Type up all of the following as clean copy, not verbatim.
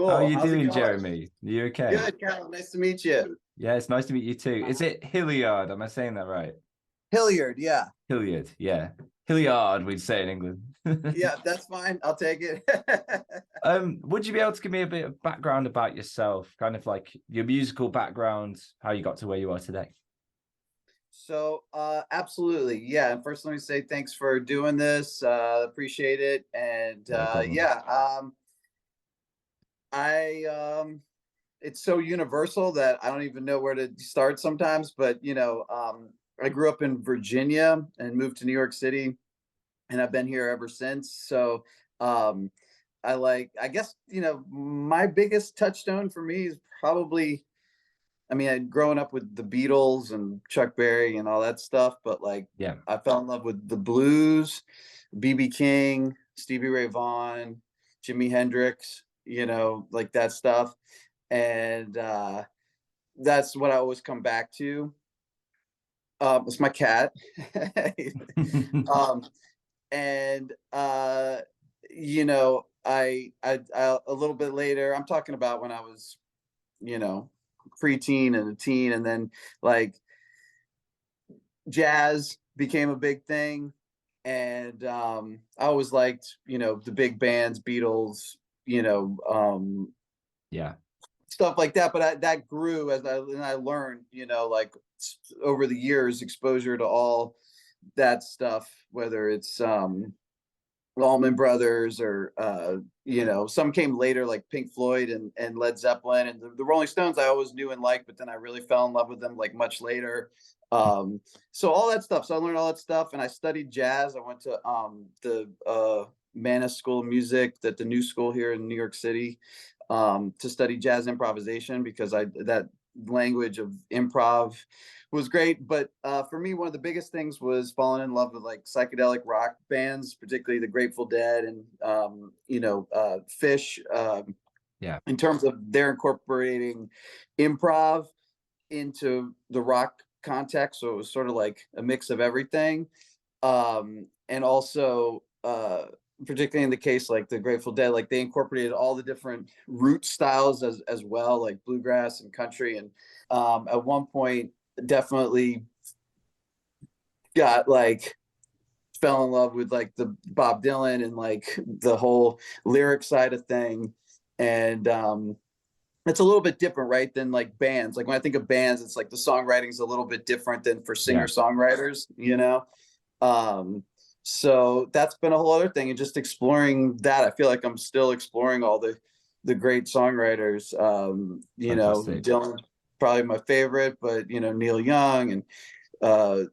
How are Cool. you How's it doing, going? Jeremy? You okay? Good, Carol. Nice to meet you. Yeah, it's nice to meet you too. Is it Hilliard? Am I saying that right? Hilliard. Yeah. Hilliard, yeah. Hilliard, we'd say in England. Yeah, that's fine. I'll take it. Would you be able to give me a bit of background about yourself, kind of like your musical background, how you got to where you are today? So, absolutely. Yeah. And first, let me say thanks for doing this. Appreciate it. And No problem. yeah, I it's so universal that I don't even know where to start sometimes. But I grew up in Virginia and moved to New York City, and I've been here ever since. So, um, I guess, my biggest touchstone for me is probably, I mean, I'd grown up with the Beatles and Chuck Berry and all that stuff, but like Yeah. I fell in love with the blues, BB King, Stevie Ray Vaughan, Jimi Hendrix, like that stuff. And that's what I always come back to. It's my cat. um, and I a little bit later, I'm talking about when I was, you know, preteen and a teen, and then like jazz became a big thing. And I always liked, the big bands, Beatles, Yeah. stuff like that. But that grew as I learned, like over the years, exposure to all that stuff, whether it's Allman Brothers or some came later like Pink Floyd and Led Zeppelin and the Rolling Stones I always knew and liked, but then I really fell in love with them like much later. So all that stuff. So I learned all that stuff and I studied jazz. I went to the Mannes School of Music, that the new school here in New York City, to study jazz improvisation because that language of improv was great. But for me, one of the biggest things was falling in love with like psychedelic rock bands, particularly the Grateful Dead and Fish. Yeah. In terms of their incorporating improv into the rock context, so it was sort of like a mix of everything. And also, particularly in the case like the Grateful Dead, like they incorporated all the different root styles as well, like bluegrass and country. And at one point, definitely got like fell in love with like the Bob Dylan and like the whole lyric side of thing. And it's a little bit different, right, than like bands. Like when I think of bands, it's like the songwriting is a little bit different than for singer songwriters, so that's been a whole other thing, and just exploring that. I feel like I'm still exploring all the great songwriters. Fantastic. Dylan, probably my favorite, but Neil Young, and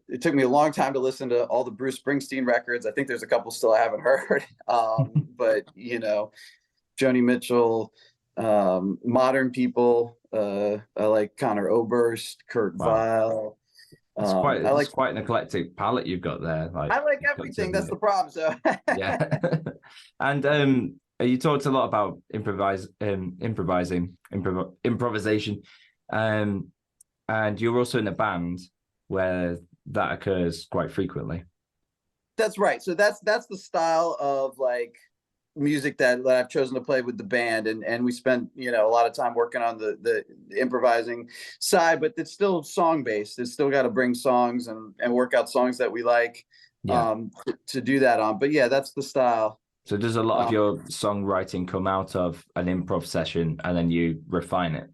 it took me a long time to listen to all the Bruce Springsteen records. I think there's a couple still I haven't heard, but Joni Mitchell, modern people. I like Conor Oberst, Kurt Wow. Weill. It's I like quite an eclectic palette you've got there. Like I like everything. That's the problem. So yeah. And you talked a lot about improvisation. And you're also in a band where that occurs quite frequently. That's right. So that's the style of like music that I've chosen to play with the band, and we spent a lot of time working on the improvising side, but it's still song based. It's still got to bring songs and work out songs that we like to do that on. But yeah, that's the style. So does a lot of your songwriting come out of an improv session and then you refine it?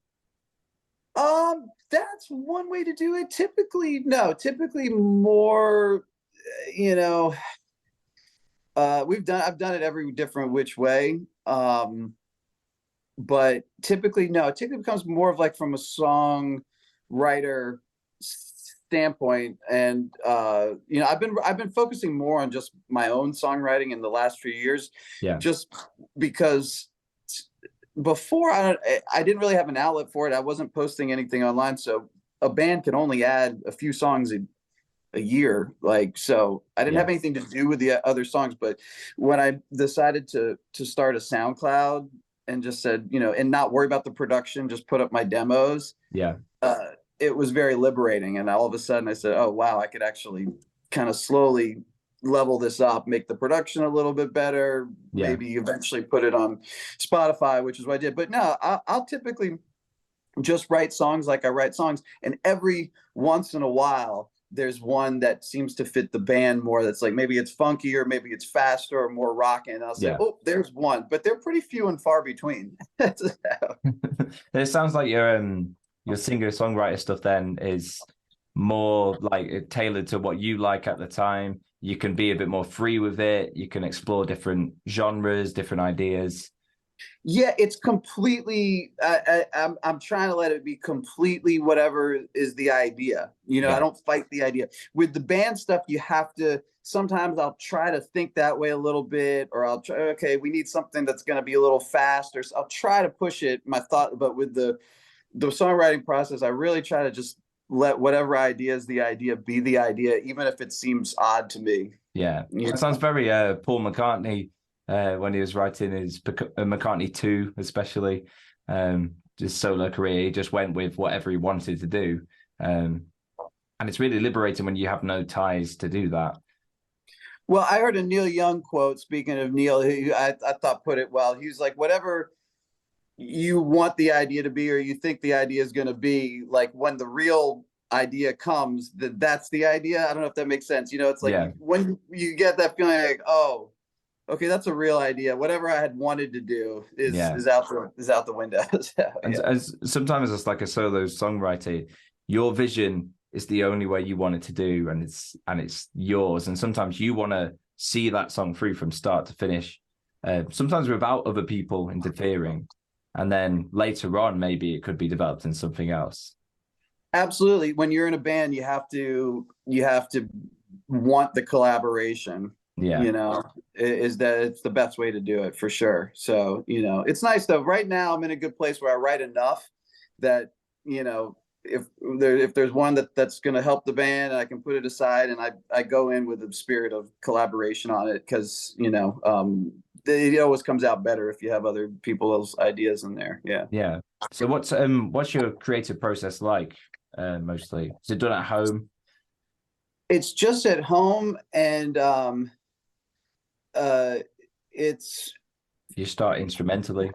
That's one way to do it. Typically more, I've done it every different which way. But typically becomes more of like from a songwriter standpoint. And I've been focusing more on just my own songwriting in the last few years. Yeah. Just because before I didn't really have an outlet for it. I wasn't posting anything online. So a band can only add a few songs a year, like, so I didn't have anything to do with the other songs. But when I decided to start a SoundCloud and just said, and not worry about the production, just put up my demos, it was very liberating. And all of a sudden I said, oh wow, I could actually kind of slowly level this up, make the production a little bit better, Yeah. maybe eventually put it on Spotify, which is what I did. But no, I'll typically just write songs like I write songs, and every once in a while there's one that seems to fit the band more, that's like maybe it's funkier, maybe it's faster or more rocking, and I'll say, oh, there's one, but they're pretty few and far between. It sounds like your singer-songwriter stuff then is more like tailored to what you like at the time. You can be a bit more free with it. You can explore different genres, different ideas. Yeah, it's completely, I'm trying to let it be completely whatever is the idea. You know, I don't fight the idea. With the band stuff, you have to, sometimes I'll try to think that way a little bit, or I'll try, okay, we need something that's going to be a little fast, or I'll try to push it, my thought. But with the songwriting process, I really try to just let whatever idea is the idea be the idea, even if it seems odd to me. Yeah, that sounds very Paul McCartney. When he was writing his McCartney 2, especially his solo career, he just went with whatever he wanted to do, and it's really liberating when you have no ties to do that. Well, I heard a Neil Young quote. Speaking of Neil, I thought put it well. He was like, whatever you want the idea to be, or you think the idea is going to be, like when the real idea comes, that's the idea. I don't know if that makes sense. You know, it's like when you get that feeling like, oh, okay, that's a real idea. Whatever I had wanted to do is out the window. As sometimes as like a solo songwriter, your vision is the only way you want it to do, and it's yours. And sometimes you want to see that song through from start to finish, sometimes without other people interfering. And then later on, maybe it could be developed in something else. Absolutely. When you're in a band, you have to want the collaboration. Yeah, you know, is that it's the best way to do it for sure. So, you know, it's nice though. Right now I'm in a good place where I write enough that, you know, if there's one that's going to help the band, and I can put it aside, and I go in with the spirit of collaboration on it, because, you know, it always comes out better if you have other people's ideas in there. Yeah. So what's your creative process like? Mostly, is it done at home? It's just at home, and it's, you start instrumentally?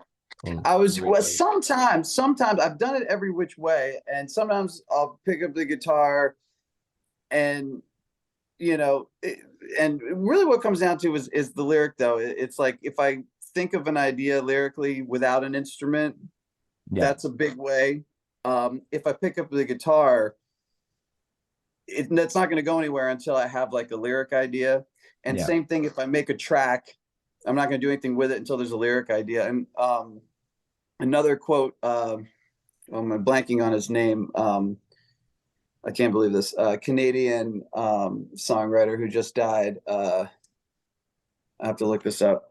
Sometimes I've done it every which way, and sometimes I'll pick up the guitar, and, you know, and really what comes down to is the lyric though. It's like, if I think of an idea lyrically without an instrument, that's a big way. If I pick up the guitar, that's not going to go anywhere until I have like a lyric idea. And same thing, if I make a track, I'm not going to do anything with it until there's a lyric idea. And another quote, I'm blanking on his name. I can't believe this. Canadian songwriter who just died. I have to look this up.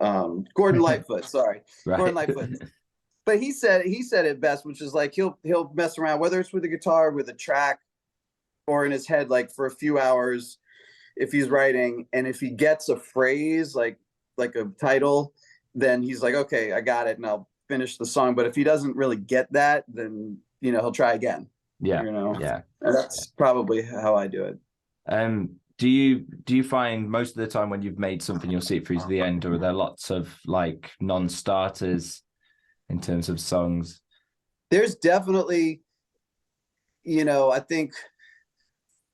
Gordon Lightfoot. Sorry, Gordon Lightfoot. But he said it best, which is like he'll mess around, whether it's with a guitar, with a track, or in his head, like for a few hours, if he's writing, and if he gets a phrase like a title, then he's like, okay, I got it, and I'll finish the song. But if he doesn't really get that, then, you know, he'll try again. Yeah. You know? Yeah. And that's probably how I do it. Do you find most of the time when you've made something, you'll see it through to the end, or are there lots of like non-starters in terms of songs? There's definitely, you know, I think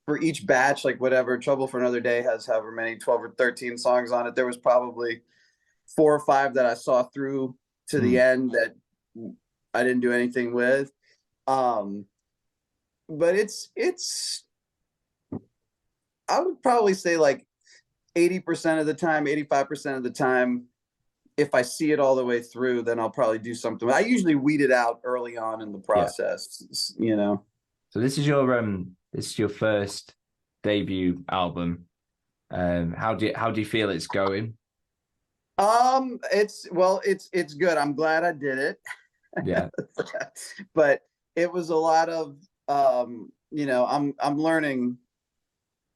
for each batch, like whatever, Trouble for Another Day has however many, 12 or 13 songs on it. There was probably 4 or 5 that I saw through to the end that I didn't do anything with. But it's I would probably say like 80% of the time, 85% of the time, if I see it all the way through, then I'll probably do something. I usually weed it out early on in the process, you know. So this is your first debut album. How do you feel it's going? It's good. I'm glad I did it. Yeah. But it was a lot of you know, I'm learning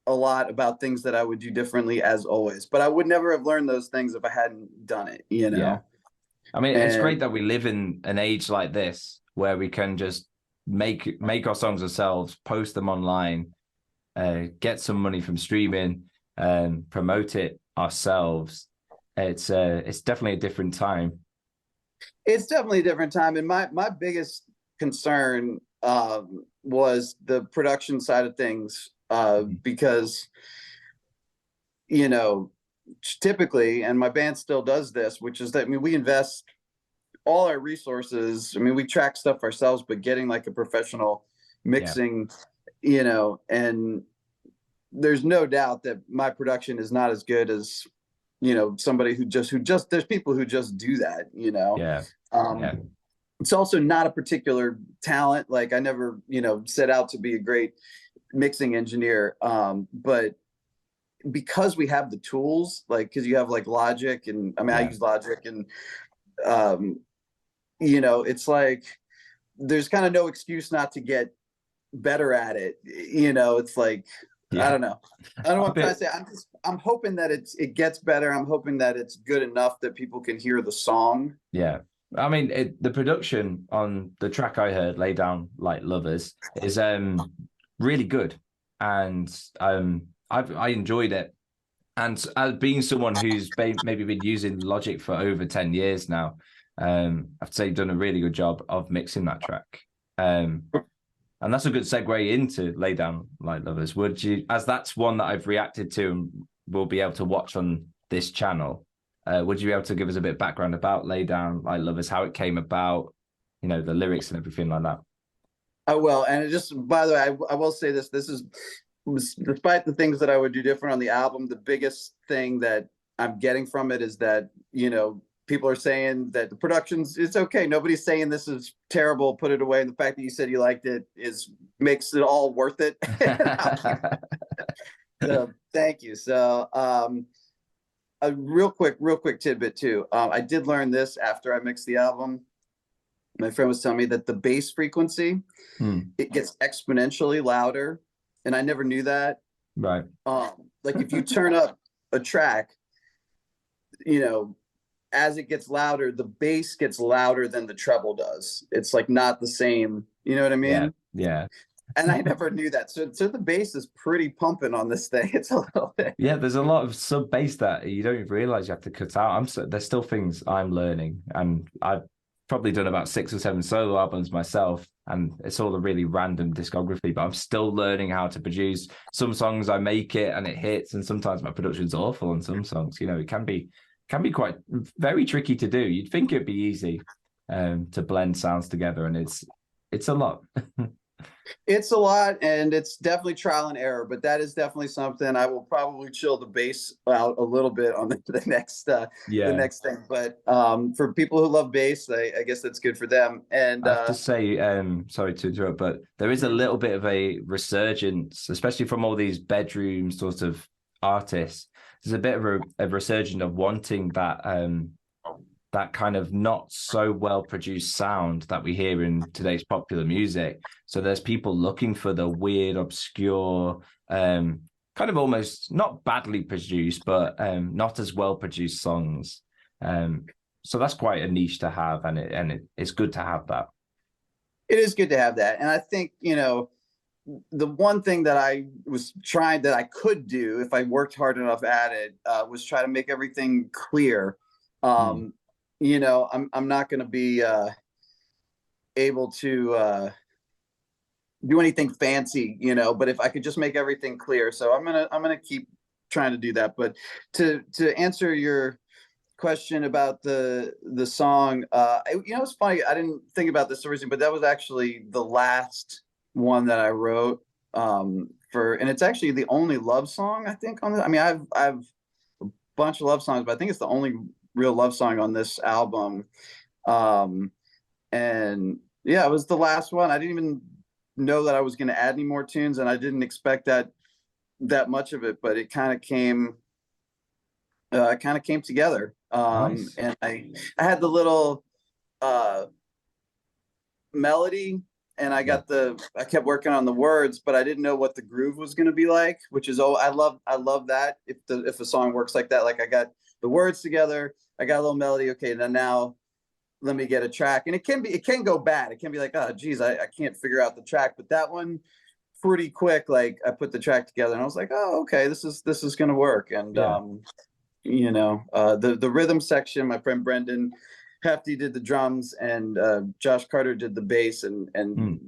a lot about things that I would do differently, as always, but I would never have learned those things if I hadn't done it, you know. Yeah. I mean, it's great that we live in an age like this where we can just make our songs ourselves, post them online, get some money from streaming, promote it ourselves, it's definitely a different time. It's definitely a different time. And my biggest concern was the production side of things, because, you know, typically, and my band still does this, which is that, I mean, we invest all our resources. I mean, we track stuff ourselves, but getting like a professional mixing, you know, and there's no doubt that my production is not as good as, you know, somebody who just there's people who just do that, you know. It's also not a particular talent. Like, I never, you know, set out to be a great mixing engineer, but because we have the tools, like, because you have like Logic, and I mean, I use Logic, and you know, it's like there's kind of no excuse not to get better at it. You know, it's like, I don't know. I don't know what I'm trying to say. I'm hoping that it gets better. I'm hoping that it's good enough that people can hear the song. Yeah. I mean, the production on the track I heard, Lay Down Like Lovers, is really good. And I enjoyed it. And as being someone who's maybe been using Logic for over 10 years now, I'd say you've done a really good job of mixing that track. And that's a good segue into Lay Down Like Lovers. Would you, as that's one that I've reacted to and will be able to watch on this channel, would you be able to give us a bit of background about Lay Down Like Lovers, how it came about, you know, the lyrics and everything like that? I will. And it just, by the way, I will say this is, despite the things that I would do different on the album, the biggest thing that I'm getting from it is that, you know, people are saying that the production's, it's okay. Nobody's saying this is terrible, put it away. And the fact that you said you liked it makes it all worth it. So thank you. So a real quick tidbit too. I did learn this after I mixed the album. My friend was telling me that the bass frequency, it gets exponentially louder. And I never knew that. Right. Like, if you turn up a track, you know, as it gets louder, the bass gets louder than the treble does. It's like not the same. You know what I mean? Yeah. And I never knew that. So the bass is pretty pumping on this thing. It's a little bit. Yeah, there's a lot of sub bass that you don't even realize you have to cut out. There's still things I'm learning, and I've probably done about 6 or 7 solo albums myself, and it's all a really random discography, but I'm still learning how to produce. Some songs I make it and it hits, and sometimes my production's awful on some songs. You know, it can be quite very tricky to do. You'd think it'd be easy to blend sounds together, and it's a lot. It's a lot, and it's definitely trial and error, but that is definitely something. I will probably chill the bass out a little bit on the next the next thing. But for people who love bass, I guess that's good for them. And I have to say, sorry to interrupt, but there is a little bit of a resurgence, especially from all these bedroom sort of artists. There's a bit of a resurgence of wanting that kind of not so well produced sound that we hear in today's popular music. So there's people looking for the weird, obscure, kind of almost not badly produced, but not as well produced songs. So that's quite a niche to have, and it's good to have that. It is good to have that. And I think, you know, the one thing that I was trying that I could do if I worked hard enough at it was try to make everything clear. You know, I'm not going to be able to do anything fancy, you know, but if I could just make everything clear. So I'm gonna keep trying to do that. But to answer your question about the song, you know, it's funny. I didn't think about this originally, but that was actually the last one that I wrote and it's actually the only love song I think on this. I mean, I've a bunch of love songs, but I think it's the only real love song on this album. And yeah, it was the last one. I didn't even know that I was going to add any more tunes, and I didn't expect that much of it, but it kind of came together. Nice. And I had the little melody, and I kept working on the words, but I didn't know what the groove was going to be like, which is, I love that. If a song works like that, like I got the words together, I got a little melody. Okay, now let me get a track. And it can go bad. It can be like, oh geez, I can't figure out the track. But that one pretty quick. Like I put the track together and I was like, oh, okay, this is gonna work. And you know, the rhythm section, my friend Brendan Hefty did the drums, and Josh Carter did the bass, and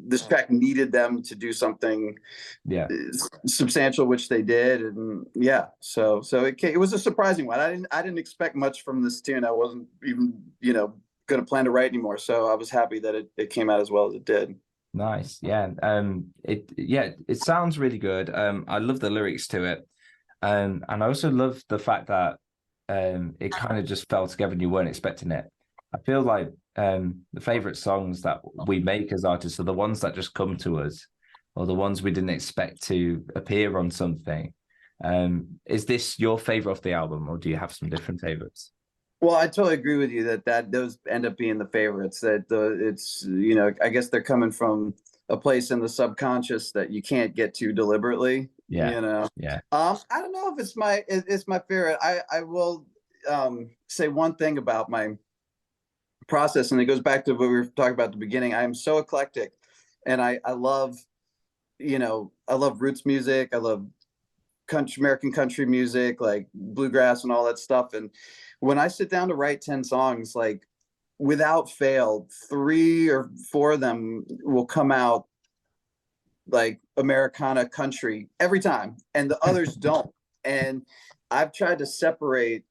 this track needed them to do something substantial, which they did. And so it was a surprising one. I didn't expect much from this tune. I wasn't even, you know, gonna plan to write anymore, so I was happy that it came out as well as it did. Nice. It sounds really good. I love the lyrics to it, and I also love the fact that it kind of just fell together and you weren't expecting it. I feel like the favorite songs that we make as artists are the ones that just come to us, or the ones we didn't expect to appear on something. Is this your favorite of the album, or do you have some different favorites? Well, I totally agree with you that those end up being the favorites. That it's, you know, I guess they're coming from a place in the subconscious that you can't get to deliberately. Yeah. You know. Yeah. I don't know if it's my favorite. I will say one thing about my process, and it goes back to what we were talking about at the beginning. I am so eclectic, and I love, you know, I love roots music. I love American country music, like bluegrass and all that stuff. And when I sit down to write 10 songs, like without fail, 3 or 4 of them will come out like Americana country every time, and the others don't. And I've tried to separate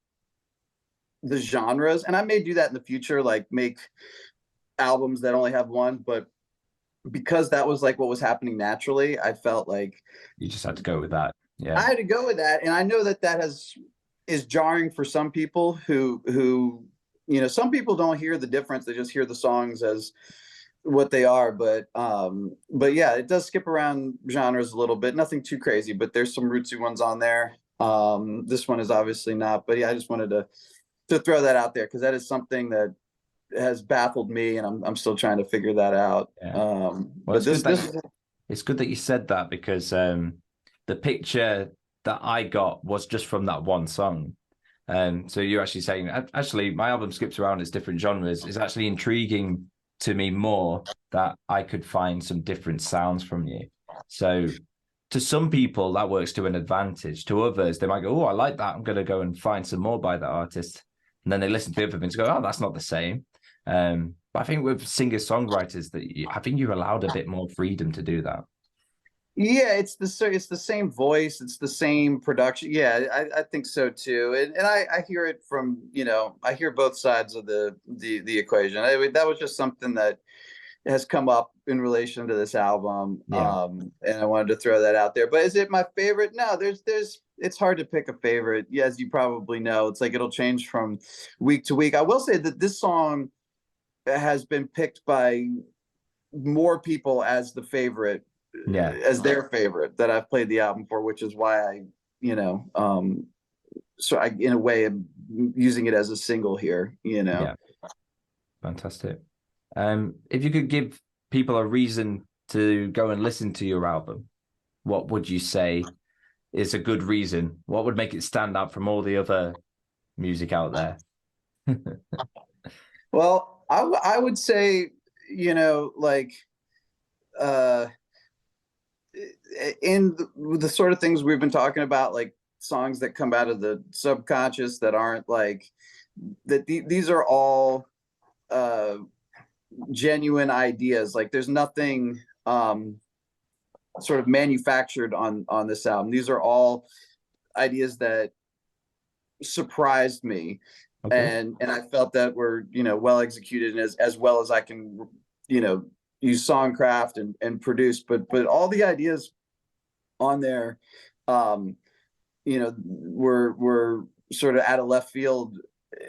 the genres, and I may do that in the future, like make albums that only have one, but because that was like what was happening naturally, I felt like you just had to go with that. Yeah, I had to go with that. And I know that is jarring for some people who, you know, some people don't hear the difference. They just hear the songs as what they are. But yeah, it does skip around genres a little bit. Nothing too crazy, but there's some rootsy ones on there. This one is obviously not, but yeah, I just wanted to throw that out there, because that is something that has baffled me, and I'm still trying to figure that out. Yeah. Well, but it's good that you said that, because the picture that I got was just from that one song. So you're actually saying, actually, my album skips around, it's different genres. It's actually intriguing to me more that I could find some different sounds from you. So to some people, that works to an advantage. To others, they might go, oh, I like that. I'm going to go and find some more by that artist. And then they listen to the other things and go, oh, that's not the same. But I think with singer-songwriters, I think you're allowed a bit more freedom to do that. Yeah, it's the same voice, it's the same production. Yeah, I think so too. And I hear it from, you know, I hear both sides of the equation. That was just something that has come up in relation to this album. Yeah. And I wanted to throw that out there. But is it my favorite? No, it's hard to pick a favorite. Yeah, as you probably know, it's like it'll change from week to week. I will say that this song has been picked by more people as the favorite, as their favorite that I've played the album for, which is why I, you know, so I, in a way, am using it as a single here, you know. Yeah. Fantastic. If you could give people a reason to go and listen to your album, what would you say is a good reason? What would make it stand out from all the other music out there? Well, I would say, you know, like, in the sort of things we've been talking about, like songs that come out of the subconscious that aren't like that. These are all genuine ideas. Like there's nothing sort of manufactured on this album. These are all ideas that surprised me. Okay. And I felt that were, you know, well executed, and as well as I can, you know, use songcraft and produce, but all the ideas on there, you know, were sort of out of left field.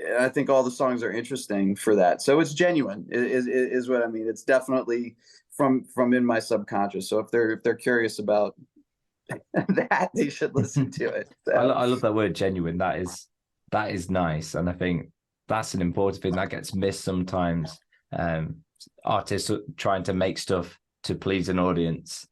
And I think all the songs are interesting for that. So it's genuine is what I mean. It's definitely from in my subconscious. So if they're curious about that, they should listen to it. So. I love that word, genuine. That is nice. And I think that's an important thing that gets missed sometimes. Artists trying to make stuff to please an audience.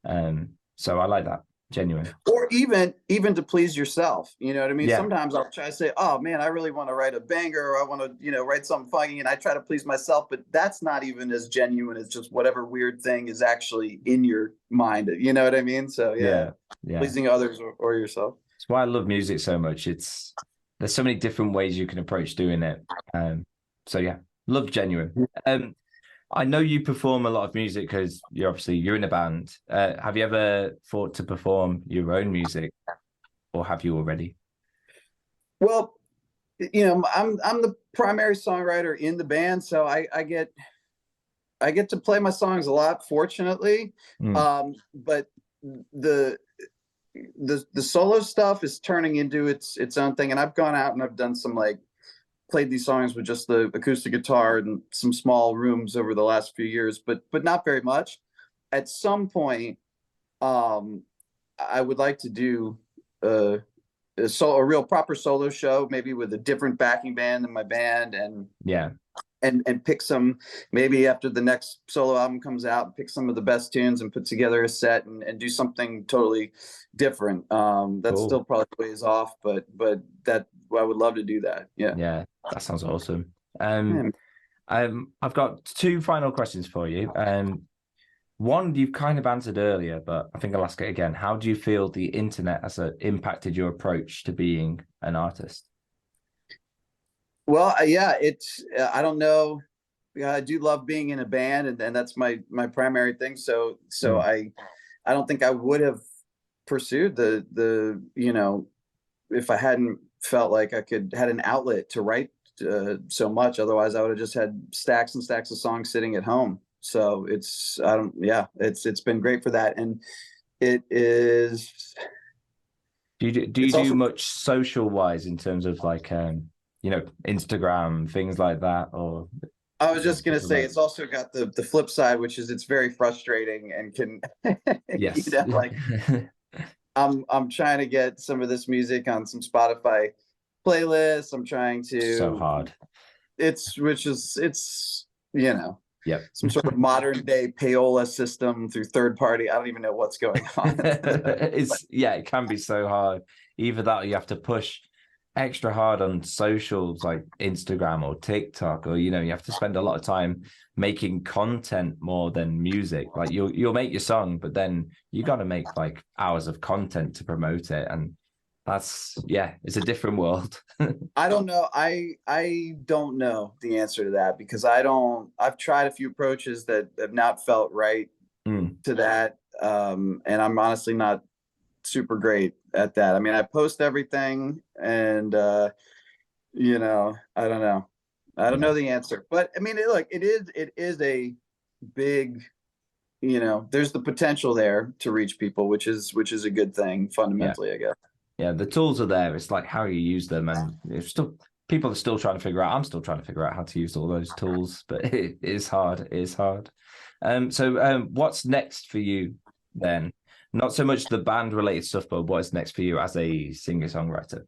So I like that. Genuine. Or even to please yourself, you know what I mean? Yeah. Sometimes I'll try to say, oh man, I really want to write a banger, or I want to, write something funny, and I try to please myself, but that's not even as genuine as just whatever weird thing is actually in your mind, you know what I mean? So Yeah. pleasing others or yourself. That's why I love music so much. There's so many different ways you can approach doing it. So yeah, love genuine. I know you perform a lot of music because you're in a band. Have you ever thought to perform your own music, or have you already? Well, I'm the primary songwriter in the band, so I get to play my songs a lot, fortunately. But the solo stuff is turning into its own thing, and I've gone out and I've done some played these songs with just the acoustic guitar in some small rooms over the last few years, but not very much. At some point, I would like to do a real proper solo show, maybe with a different backing band than my band, and pick some, maybe after the next solo album comes out, pick some of the best tunes and put together a set and do something totally different. That's still probably ways off, but that I would love to do that. Yeah, that sounds awesome. I've got two final questions for you. One you've kind of answered earlier, but I think I'll ask it again. How do you feel the internet has impacted your approach to being an artist? Well, it's I don't know. I do love being in a band, and that's my primary thing. So I don't think I would have pursued the if I hadn't felt like I had an outlet to write so much. Otherwise, I would have just had stacks and stacks of songs sitting at home. So it's been great for that, and it is. Do you do much social wise in terms of Instagram, things like that? Or I was just gonna say, it's also got the flip side, which is it's very frustrating and can yes. I'm trying to get some of this music on some Spotify playlists. I'm trying to so hard. It's Yep. some sort of modern day payola system through third party. I don't even know what's going on. It can be so hard. Either that or you have to push extra hard on socials like Instagram or TikTok, or you have to spend a lot of time making content more than music. Like you'll make your song, but then you got to make hours of content to promote it, and it's a different world. I don't know. I don't know the answer to that, because I've tried a few approaches that have not felt right to that. And I'm honestly not super great at that. I mean, I post everything, and I don't know. I don't know the answer, but I mean, it is a big, there's the potential there to reach people, which is a good thing fundamentally, I guess. Yeah, the tools are there. It's like how you use them, and people are still trying to figure out. I'm still trying to figure out how to use all those tools, but it is hard. It is hard. So what's next for you then? Not so much the band related stuff, but what is next for you as a singer-songwriter?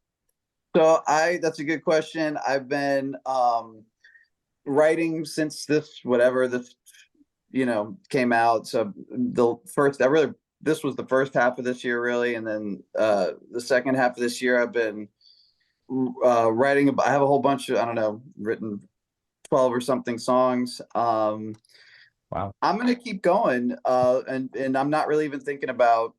So that's a good question. I've been writing since this came out. So this was the first half of this year, really, and then the second half of this year I've been writing. I have a whole bunch of, written 12 or something songs. Wow. I'm gonna keep going, and I'm not really even thinking about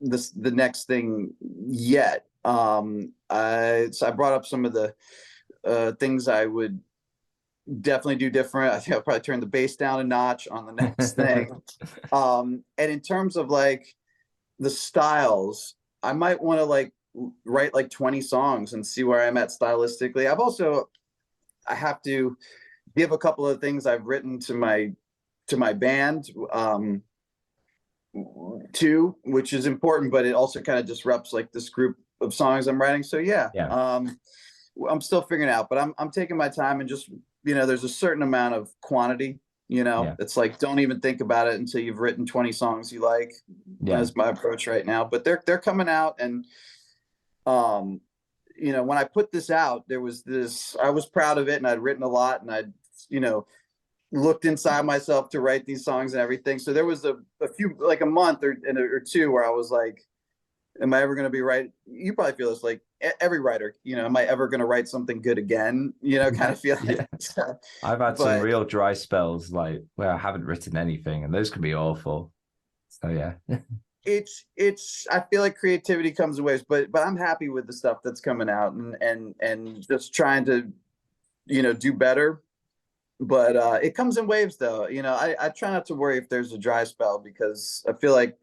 the next thing yet. I brought up some of the things I would definitely do different. I think I'll probably turn the bass down a notch on the next thing. And in terms of the styles, I might want to write 20 songs and see where I'm at stylistically. I have to give a couple of things I've written to my band too, which is important, but it also kind of disrupts this group of songs I'm writing. So I'm still figuring it out, but I'm taking my time, and just there's a certain amount of quantity. It's don't even think about it until you've written 20 songs you like. That's my approach right now. But they're coming out, and when I put this out, there was I was proud of it, and I'd written a lot, and I'd looked inside myself to write these songs and everything. So there was a few, a month or two where I was am I ever going to be right? You probably feel this, like every writer, am I ever going to write something good again? Kind of feel. Yeah. I've had some real dry spells like where I haven't written anything, and those can be awful. So yeah. It's I feel like creativity comes in waves, but I'm happy with the stuff that's coming out, and just trying to, do better. But it comes in waves though. I try not to worry if there's a dry spell, because I feel like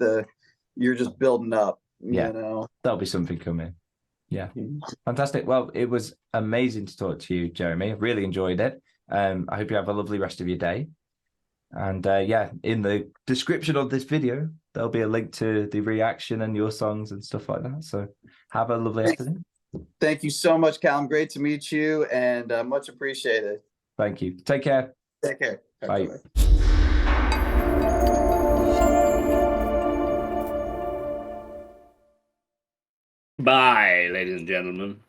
you're just building up, There'll be something coming. Yeah. Fantastic. Well, it was amazing to talk to you, Jeremy. I really enjoyed it. I hope you have a lovely rest of your day. And in the description of this video, there'll be a link to the reaction and your songs and stuff like that. So have a lovely afternoon. Thank you so much, Callum. Great to meet you, and much appreciated. Thank you. Take care. Take care. Bye. Bye, ladies and gentlemen.